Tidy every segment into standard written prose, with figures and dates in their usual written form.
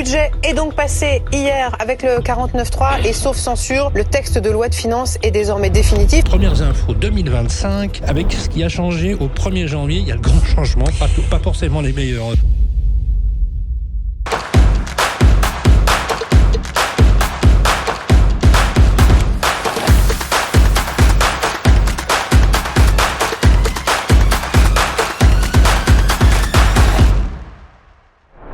budget est donc passé hier avec le 49.3 et sauf censure, le texte de loi de finances est désormais définitif. Premières infos 2025, avec ce qui a changé au 1er janvier, il y a le grand changement, pas forcément les meilleurs.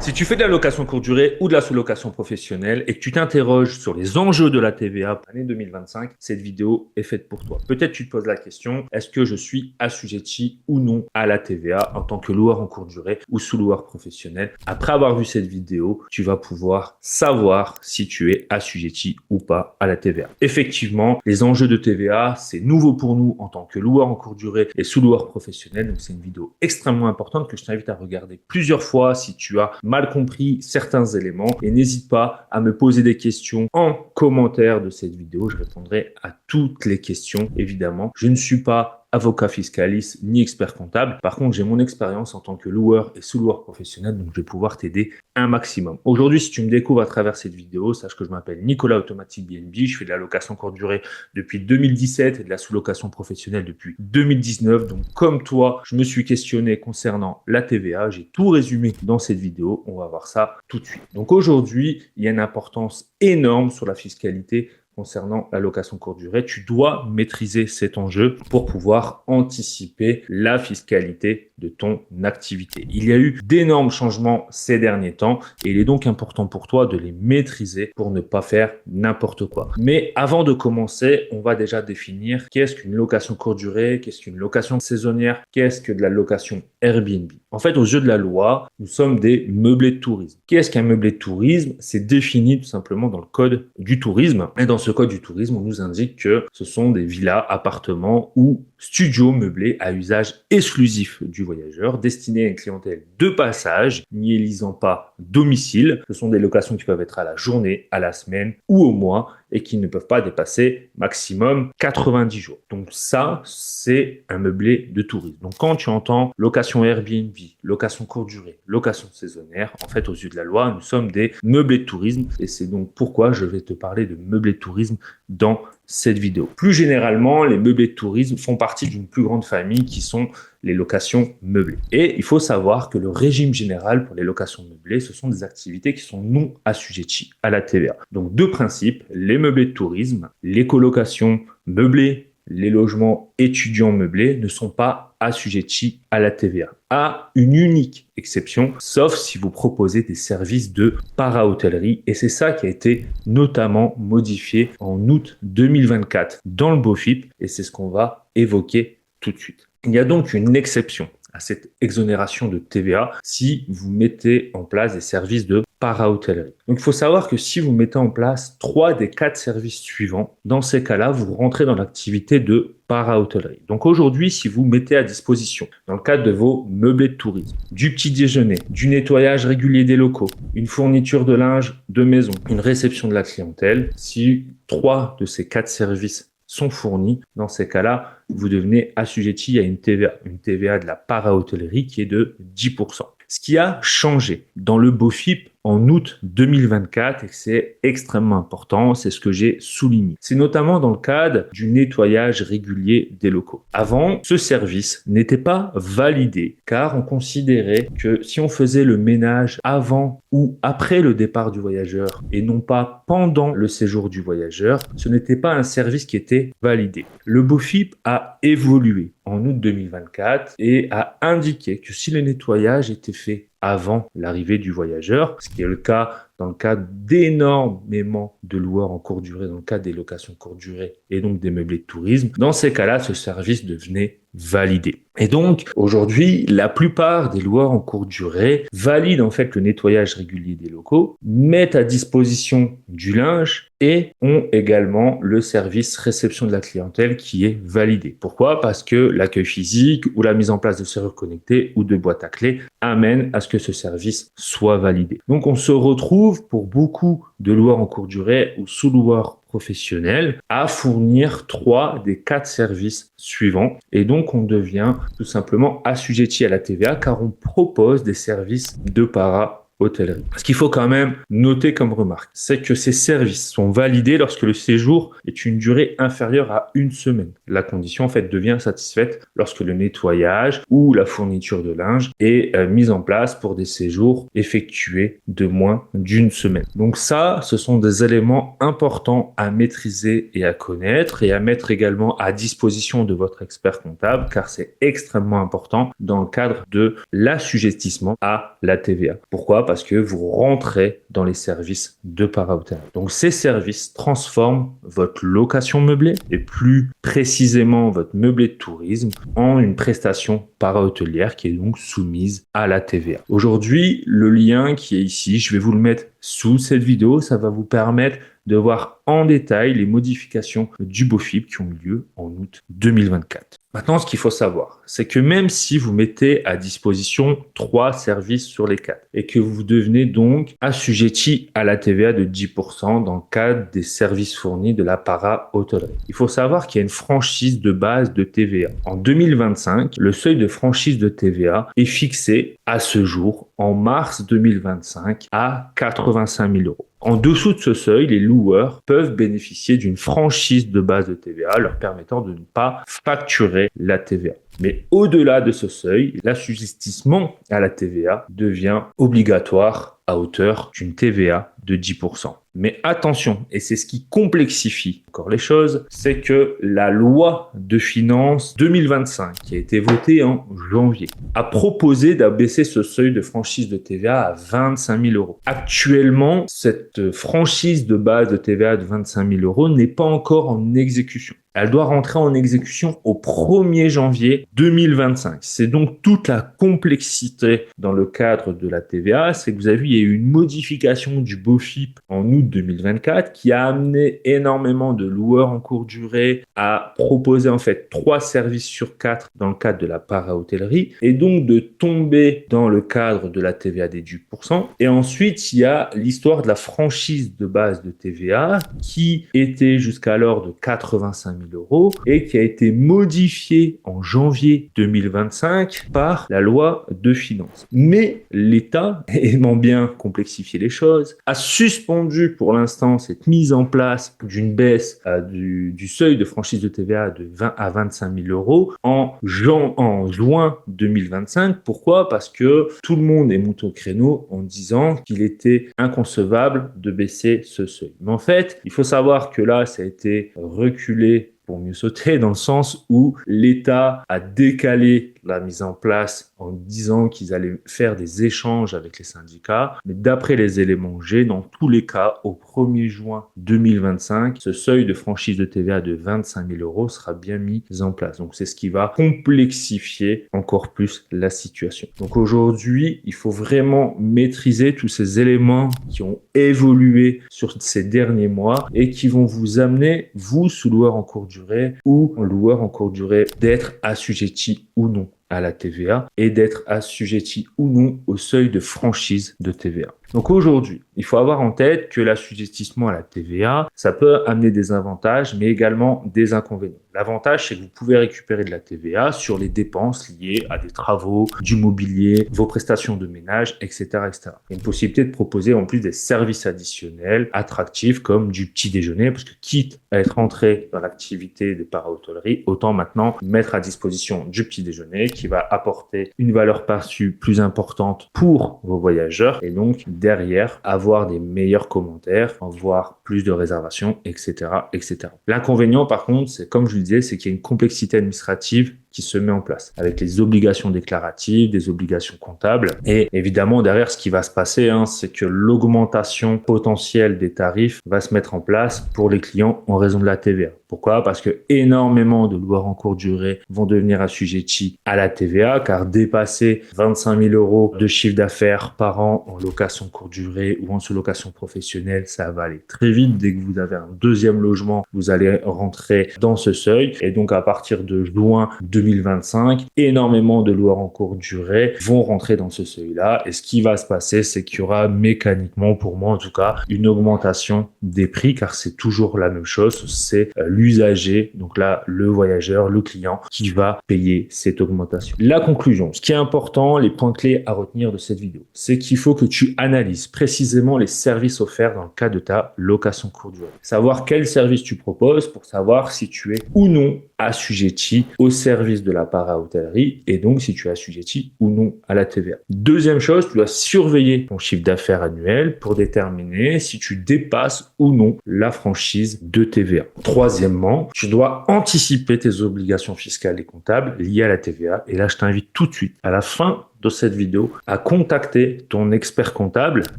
Si tu fais de la location courte durée ou de la sous-location professionnelle et que tu t'interroges sur les enjeux de la TVA pour l'année 2025, cette vidéo est faite pour toi. Peut-être tu te poses la question, est-ce que je suis assujetti ou non à la TVA en tant que loueur en courte durée ou sous-loueur professionnel? Après avoir vu cette vidéo, tu vas pouvoir savoir si tu es assujetti ou pas à la TVA. Effectivement, les enjeux de TVA, c'est nouveau pour nous en tant que loueur en courte durée et sous-loueur professionnel. Donc c'est une vidéo extrêmement importante que je t'invite à regarder plusieurs fois si tu as mal compris certains éléments, et n'hésite pas à me poser des questions en commentaire de cette vidéo. Je répondrai à toutes les questions, évidemment. Je ne suis pas avocat fiscaliste ni expert comptable. Par contre, j'ai mon expérience en tant que loueur et sous-loueur professionnel, donc je vais pouvoir t'aider un maximum. Aujourd'hui, si tu me découvres à travers cette vidéo, sache que je m'appelle Nicolas Automatic BNB. Je fais de la location courte durée depuis 2017 et de la sous-location professionnelle depuis 2019. Donc, comme toi, je me suis questionné concernant la TVA. J'ai tout résumé dans cette vidéo. On va voir ça tout de suite. Donc, aujourd'hui, il y a une importance énorme sur la fiscalité concernant la location courte durée. Tu dois maîtriser cet enjeu pour pouvoir anticiper la fiscalité de ton activité. Il y a eu d'énormes changements ces derniers temps et il est donc important pour toi de les maîtriser pour ne pas faire n'importe quoi. Mais avant de commencer, on va déjà définir qu'est-ce qu'une location courte durée, qu'est-ce qu'une location saisonnière, qu'est-ce que de la location Airbnb. En fait, aux yeux de la loi, nous sommes des meublés de tourisme. Qu'est-ce qu'un meublé de tourisme? C'est défini tout simplement dans le code du tourisme. Et dans ce code du tourisme, on nous indique que ce sont des villas, appartements ou studios meublés à usage exclusif du voyageur, destinés à une clientèle de passage, n'y élisant pas domicile. Ce sont des locations qui peuvent être à la journée, à la semaine ou au mois et qui ne peuvent pas dépasser maximum 90 jours. Donc ça, c'est un meublé de tourisme. Donc quand tu entends location Airbnb, location courte durée, location saisonnière, en fait, aux yeux de la loi, nous sommes des meublés de tourisme et c'est donc pourquoi je vais te parler de meublés de tourisme dans cette vidéo. Plus généralement, les meublés de tourisme font partie d'une plus grande famille qui sont les locations meublées. Et il faut savoir que le régime général pour les locations meublées, ce sont des activités qui sont non assujetties à la TVA. Donc deux principes, les meublés de tourisme, les colocations meublées, les logements étudiants meublés ne sont pas assujettis à la TVA. À une unique exception, sauf si vous proposez des services de para-hôtellerie. Et c'est ça qui a été notamment modifié en août 2024 dans le BOFIP. Et c'est ce qu'on va évoquer tout de suite. Il y a donc une exception à cette exonération de TVA si vous mettez en place des services de para-hôtellerie. Donc, il faut savoir que si vous mettez en place 3 des 4 services suivants, dans ces cas-là, vous rentrez dans l'activité de para-hôtellerie. Donc, aujourd'hui, si vous mettez à disposition, dans le cadre de vos meublés de tourisme, du petit déjeuner, du nettoyage régulier des locaux, une fourniture de linge de maison, une réception de la clientèle, si 3 de ces 4 services sont fournis, dans ces cas-là, vous devenez assujetti à une TVA de la para-hôtellerie qui est de 10%. Ce qui a changé dans le BOFIP en août 2024 et que c'est extrêmement important, c'est ce que j'ai souligné. C'est notamment dans le cadre du nettoyage régulier des locaux. Avant, ce service n'était pas validé car on considérait que si on faisait le ménage avant ou après le départ du voyageur et non pas pendant le séjour du voyageur, ce n'était pas un service qui était validé. Le BOFIP a évolué en août 2024 et a indiqué que si le nettoyage était fait avant l'arrivée du voyageur, ce qui est le cas dans le cadre d'énormément de loueurs en courte durée, dans le cadre des locations courte durée et donc des meublés de tourisme, dans ces cas-là, ce service devenait validé. Et donc, aujourd'hui, la plupart des loueurs en courte durée valident en fait le nettoyage régulier des locaux, mettent à disposition du linge et ont également le service réception de la clientèle qui est validé. Pourquoi? Parce que l'accueil physique ou la mise en place de serrures connectées ou de boîtes à clés amène à ce que ce service soit validé. Donc, on se retrouve pour beaucoup de loueurs en courte durée ou sous-loueurs professionnels à fournir 3 des 4 services suivants. Et donc, on devient tout simplement assujetti à la TVA car on propose des services de para hôtellerie. Ce qu'il faut quand même noter comme remarque, c'est que ces services sont validés lorsque le séjour est une durée inférieure à une semaine. La condition en fait devient satisfaite lorsque le nettoyage ou la fourniture de linge est mise en place pour des séjours effectués de moins d'une semaine. Donc ça, ce sont des éléments importants à maîtriser et à connaître et à mettre également à disposition de votre expert comptable car c'est extrêmement important dans le cadre de l'assujettissement à la TVA. Pourquoi? Parce que vous rentrez dans les services de para-hôtellerie. Donc ces services transforment votre location meublée et plus précisément votre meublé de tourisme en une prestation para-hôtelière qui est donc soumise à la TVA. Aujourd'hui, le lien qui est ici, je vais vous le mettre sous cette vidéo, ça va vous permettre de voir en détail les modifications du BOFIP qui ont eu lieu en août 2024. Maintenant, ce qu'il faut savoir, c'est que même si vous mettez à disposition 3 services sur les 4 et que vous devenez donc assujetti à la TVA de 10% dans le cadre des services fournis de la para-hôtellerie, il faut savoir qu'il y a une franchise de base de TVA. En 2025, le seuil de franchise de TVA est fixé à ce jour, en mars 2025, à 85 000 euros. En dessous de ce seuil, les loueurs peuvent bénéficier d'une franchise de base de TVA leur permettant de ne pas facturer la TVA. Mais au-delà de ce seuil, l'assujettissement à la TVA devient obligatoire à hauteur d'une TVA de 10%. Mais attention, et c'est ce qui complexifie encore les choses, c'est que la loi de finances 2025, qui a été votée en janvier, a proposé d'abaisser ce seuil de franchise de TVA à 25 000 euros. Actuellement, cette franchise de base de TVA de 25 000 euros n'est pas encore en exécution. Elle doit rentrer en exécution au 1er janvier 2025. C'est donc toute la complexité dans le cadre de la TVA, c'est que vous avez vu, il y a eu une modification du BOFIP en août 2024 qui a amené énormément de loueurs en courte durée à proposer en fait 3 services sur 4 dans le cadre de la para-hôtellerie et donc de tomber dans le cadre de la TVA des 10%. Et ensuite, il y a l'histoire de la franchise de base de TVA qui était jusqu'alors de 85 000 euros et qui a été modifié en janvier 2025 par la loi de finances. Mais l'État, aimant bien complexifier les choses, a suspendu pour l'instant cette mise en place d'une baisse du seuil de franchise de TVA de 20 à 25 000 euros en juin 2025. Pourquoi? Parce que tout le monde est monté au créneau en disant qu'il était inconcevable de baisser ce seuil. Mais en fait, il faut savoir que là, ça a été reculé pour mieux sauter dans le sens où l'État a décalé la mise en place en disant qu'ils allaient faire des échanges avec les syndicats. Mais d'après les éléments que j'ai, dans tous les cas, au 1er juin 2025, ce seuil de franchise de TVA de 25 000 euros sera bien mis en place. Donc, c'est ce qui va complexifier encore plus la situation. Donc, aujourd'hui, il faut vraiment maîtriser tous ces éléments qui ont évolué sur ces derniers mois et qui vont vous amener, vous, sous-loueur en courte durée ou loueur en courte durée, d'être assujetti ou non à la TVA et d'être assujetti ou non au seuil de franchise de TVA. Donc aujourd'hui, il faut avoir en tête que l'assujettissement à la TVA, ça peut amener des avantages, mais également des inconvénients. L'avantage, c'est que vous pouvez récupérer de la TVA sur les dépenses liées à des travaux, du mobilier, vos prestations de ménage, etc., etc. Il y a une possibilité de proposer en plus des services additionnels attractifs comme du petit déjeuner, parce que quitte à être entré dans l'activité des para-hôtelleries, autant maintenant mettre à disposition du petit déjeuner qui va apporter une valeur perçue plus importante pour vos voyageurs et donc derrière avoir des meilleurs commentaires, avoir plus de réservations, etc., etc. L'inconvénient par contre, c'est comme je le disais, c'est qu'il y a une complexité administrative qui se met en place avec les obligations déclaratives, des obligations comptables et évidemment derrière ce qui va se passer, c'est que l'augmentation potentielle des tarifs va se mettre en place pour les clients en raison de la TVA. Pourquoi? Parce que énormément de loueurs en courte durée vont devenir assujettis à la TVA car dépasser 25 000 euros de chiffre d'affaires par an en location courte durée ou en sous-location professionnelle, ça va aller très vite. Dès que vous avez un deuxième logement, vous allez rentrer dans ce seuil et donc à partir de juin 2025, 2025. Énormément de lois en courte durée vont rentrer dans ce seuil-là. Et ce qui va se passer, c'est qu'il y aura mécaniquement, pour moi en tout cas, une augmentation des prix, car c'est toujours la même chose. C'est l'usager, donc là, le voyageur, le client, qui va payer cette augmentation. La conclusion, ce qui est important, les points clés à retenir de cette vidéo, c'est qu'il faut que tu analyses précisément les services offerts dans le cas de ta location courte durée. Savoir quel service tu proposes pour savoir si tu es ou non assujetti au service de la para-hôtellerie et donc si tu es assujetti ou non à la TVA. Deuxième chose, tu dois surveiller ton chiffre d'affaires annuel pour déterminer si tu dépasses ou non la franchise de TVA. Troisièmement, tu dois anticiper tes obligations fiscales et comptables liées à la TVA. Et là, je t'invite tout de suite à la fin de cette vidéo à contacter ton expert comptable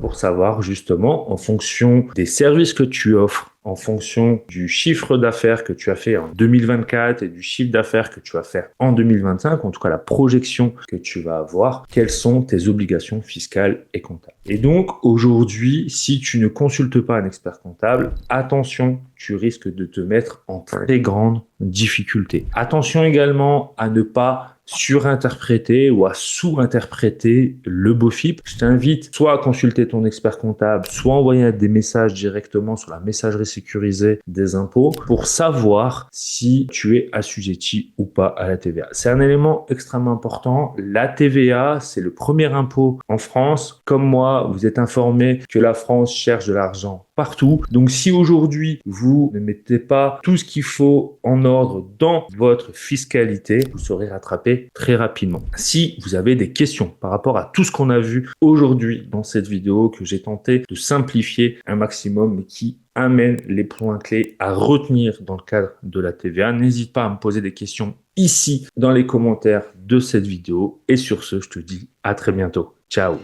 pour savoir justement en fonction des services que tu offres, en fonction du chiffre d'affaires que tu as fait en 2024 et du chiffre d'affaires que tu vas faire en 2025, en tout cas la projection que tu vas avoir, quelles sont tes obligations fiscales et comptables. Et donc aujourd'hui, si tu ne consultes pas un expert comptable, attention, tu risques de te mettre en très grande difficulté. Attention également à ne pas surinterpréter ou à sous-interpréter le BOFIP. Je t'invite soit à consulter ton expert comptable, soit à envoyer des messages directement sur la messagerie sécurisée des impôts pour savoir si tu es assujetti ou pas à la TVA. C'est un élément extrêmement important. La TVA, c'est le premier impôt en France. Comme moi, vous êtes informé que la France cherche de l'argent partout. Donc si aujourd'hui vous ne mettez pas tout ce qu'il faut en ordre dans votre fiscalité, vous serez rattrapé très rapidement. Si vous avez des questions par rapport à tout ce qu'on a vu aujourd'hui dans cette vidéo, que j'ai tenté de simplifier un maximum mais qui amène les points clés à retenir dans le cadre de la TVA, n'hésite pas à me poser des questions ici dans les commentaires de cette vidéo. Et sur ce, je te dis à très bientôt. Ciao!